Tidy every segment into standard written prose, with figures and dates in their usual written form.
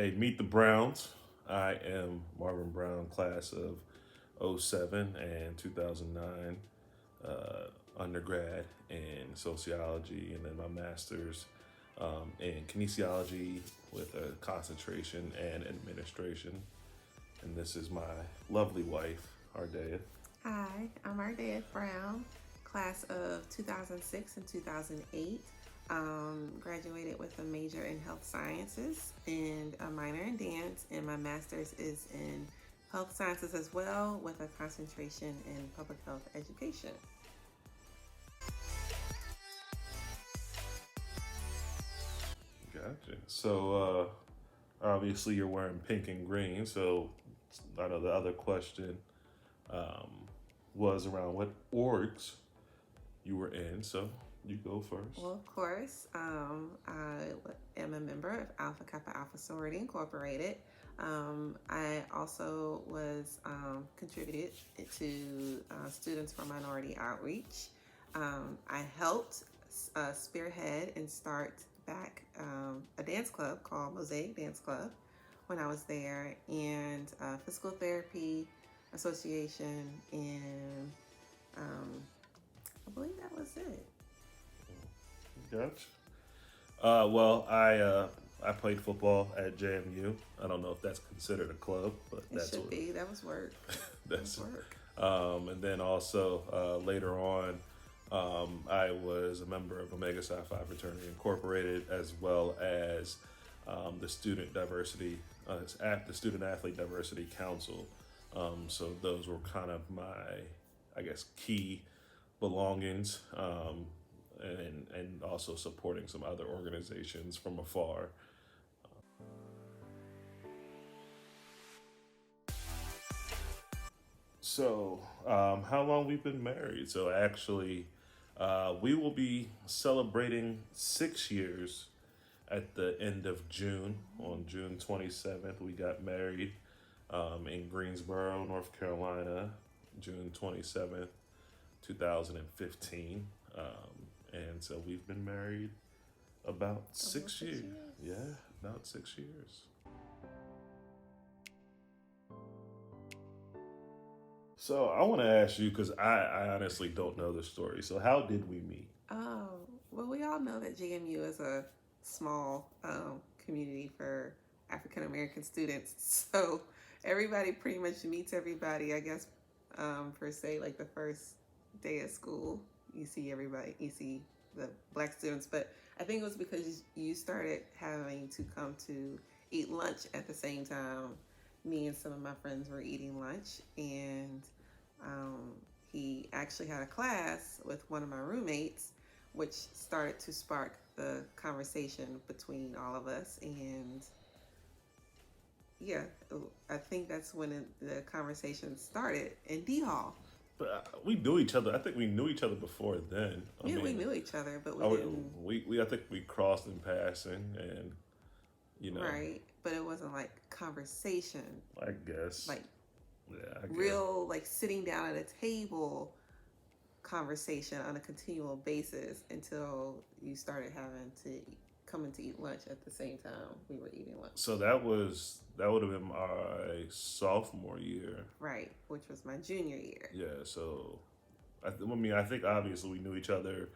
Hey, meet the Browns. I am Marvin Brown, class of '07 and 2009, undergrad in sociology, and then my master's in kinesiology with a concentration in administration. And this is my lovely wife, Ardaith. Hi, I'm Ardaith Brown, class of 2006 and 2008. Graduated with a major in health sciences and a minor in dance, and my master's is in health sciences as well, with a concentration in public health education. Gotcha. So, obviously, you're wearing pink and green. So, I know the other question um, was around what orgs you were in. So, you go first. Well, of course, I am a member of Alpha Kappa Alpha Sorority Incorporated. I also was contributed to Students for Minority Outreach. I helped spearhead and start back a dance club called Mosaic Dance Club when I was there, and Physical Therapy Association, and I believe that was it. Gotcha. Well, I played football at JMU. I don't know if that's considered a club, but It that's should what be. That was work. That was that's. work. And then also later on, I was a member of Omega Psi Phi Fraternity Incorporated, as well as the the Student Athlete Diversity Council. So those were kind of my, I guess, key belongings, and also supporting some other organizations from afar. So, how long we've been married? So actually, we will be celebrating 6 years at the end of June. On June 27th, we got married in Greensboro, North Carolina, June 27th, 2015. And so we've been married about Almost 6 years. 6 years. Yeah, about 6 years. So I want to ask you because I honestly don't know the story. So how did we meet? Oh, well, we all know that JMU is a small community for African American students. So everybody pretty much meets everybody, I guess, per se, like the first day of school. You see everybody, you see the black students. But I think it was because you started having to come to eat lunch at the same time. Me and some of my friends were eating lunch, and um, he actually had a class with one of my roommates, which started to spark the conversation between all of us. And yeah, I think that's when the conversation started in D Hall. But we knew each other. I think we knew each other before then. Yeah, we knew each other, but we I, didn't. we I think we crossed in passing, and you know, Right, but it wasn't like conversation, I guess. like Yeah, I guess. real, like sitting down at a table conversation on a continual basis until you started having to coming to eat lunch at the same time we were eating lunch. So that would have been my sophomore year. Right, which was my junior year. Yeah. So I mean, I think obviously we knew each other.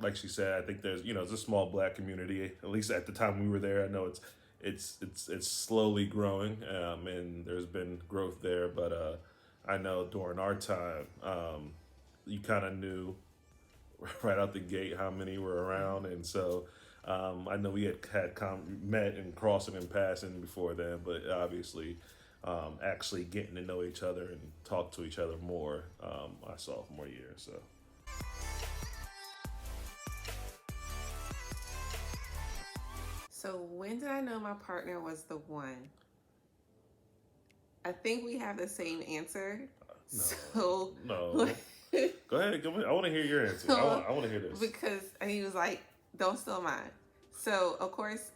Like she said, I think there's it's a small black community. At least at the time we were there, I know it's slowly growing, and there's been growth there. But I know during our time, you kind of knew right out the gate how many were around, and so I know we had met and crossing and passing before then, but obviously actually getting to know each other and talk to each other more my sophomore year. So. So when did I know my partner was the one? I think we have the same answer. No, So no. Go ahead. I want to hear your answer. I want to hear this. because he was like, "Don't steal mine." So of course,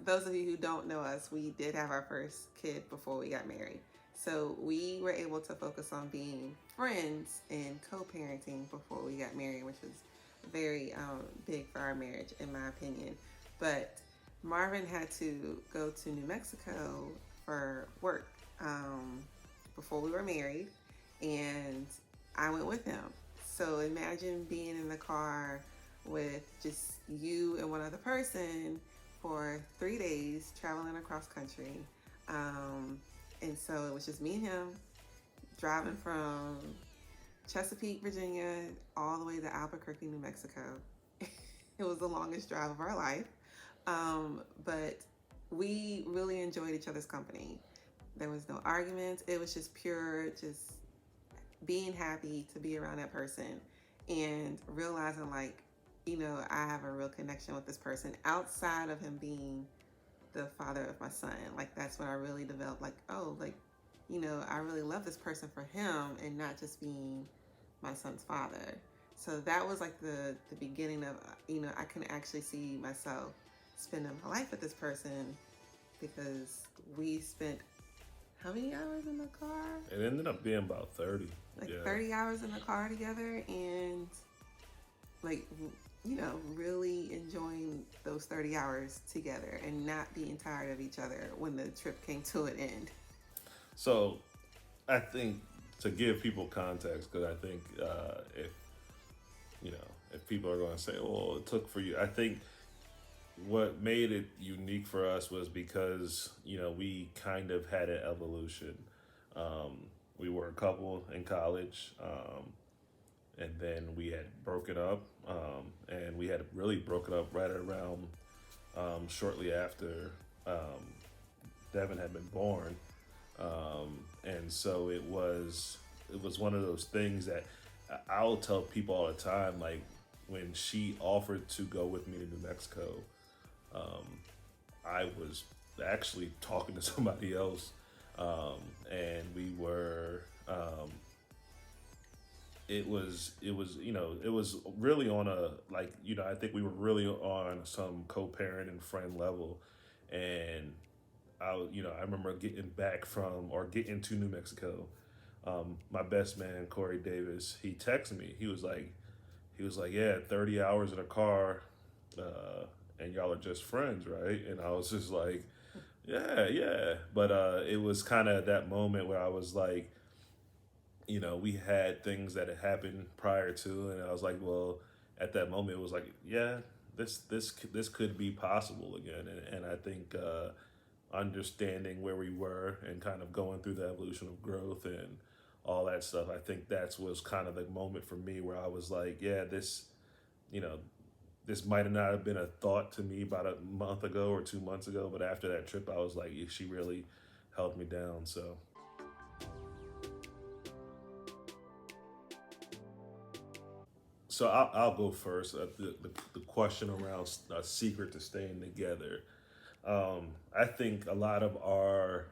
those of you who don't know us, we did have our first kid before we got married. So we were able to focus on being friends and co-parenting before we got married, which was very big for our marriage, in my opinion. But Marvin had to go to New Mexico for work before we were married, and I went with him. So imagine being in the car with just you and one other person for 3 days traveling across country. Um, and so it was just me and him driving from Chesapeake, Virginia, all the way to Albuquerque, New Mexico. It was the longest drive of our life. But we really enjoyed each other's company. There was no arguments. It was just pure, just being happy to be around that person and realizing, like, I have a real connection with this person outside of him being the father of my son. Like, that's when I really developed, like, oh, like, I really love this person for him and not just being my son's father. So that was like the beginning of, I can actually see myself spending my life with this person because we spent how many hours in the car? It ended up being about 30. Like 30 hours in the car together, and like, really enjoying those 30 hours together and not being tired of each other when the trip came to an end. So I think to give people context, because I think if people are going to say, well, it took for you, I think what made it unique for us was because, we kind of had an evolution. We were a couple in college, and then we had broken up, and we had really broken up right around shortly after Devin had been born. And so it was one of those things that I'll tell people all the time, like when she offered to go with me to New Mexico, I was actually talking to somebody else, and we were, it was really on a, like, I think we were really on some co-parent and friend level. And I remember getting to New Mexico. My best man, Corey Davis, he texted me. He was like, yeah, 30 hours in a car, and y'all are just friends, right? And I was just like, yeah. But it was kind of that moment where I was like, we had things that had happened prior to, and I was like, well, at that moment, it was like, yeah, this could be possible again. And I think understanding where we were and kind of going through the evolution of growth and all that stuff, I think that was kind of the moment for me where I was like, yeah, this might not have been a thought to me about a month ago or 2 months ago, but after that trip, I was like, she really held me down. So I'll go first. The question around a secret to staying together. I think a lot of our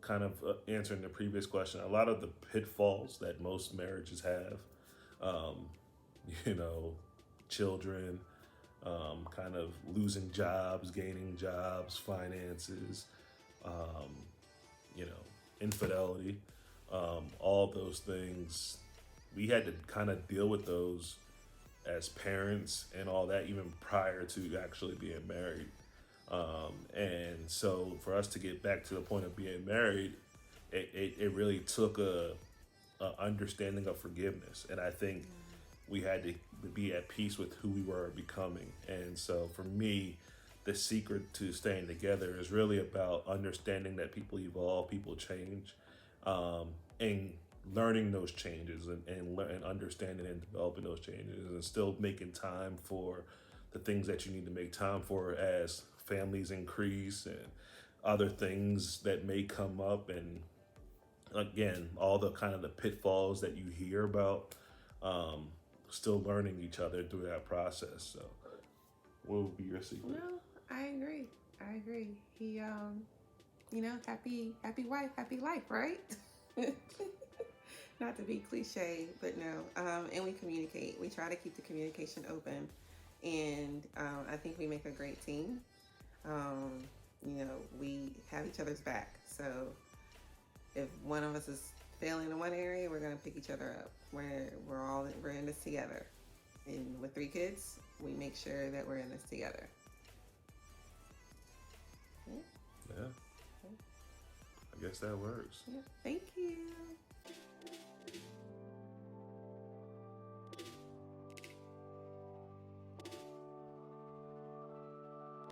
kind of answering the previous question, a lot of the pitfalls that most marriages have, you know, children, kind of losing jobs, gaining jobs, finances, you know, infidelity, all those things. We had to kind of deal with those as parents and all that, even prior to actually being married. And so for us to get back to the point of being married, it really took a understanding of forgiveness. And I think we had to be at peace with who we were becoming. And so for me, the secret to staying together is really about understanding that people evolve, people change, and learning those changes and understanding and developing those changes, and still making time for the things that you need to make time for as families increase and other things that may come up. And again, all the kind of the pitfalls that you hear about, still learning each other through that process. So what would be your secret? No, I agree. He, you know, happy wife, happy life, right? Not to be cliche, but no. And we communicate. We try to keep the communication open. And I think we make a great team. You know, we have each other's back. So if one of us is failing in one area, we're going to pick each other up. We're in this together. And with 3 kids, we make sure that we're in this together. Yeah. I guess that works. Yeah. Thank you.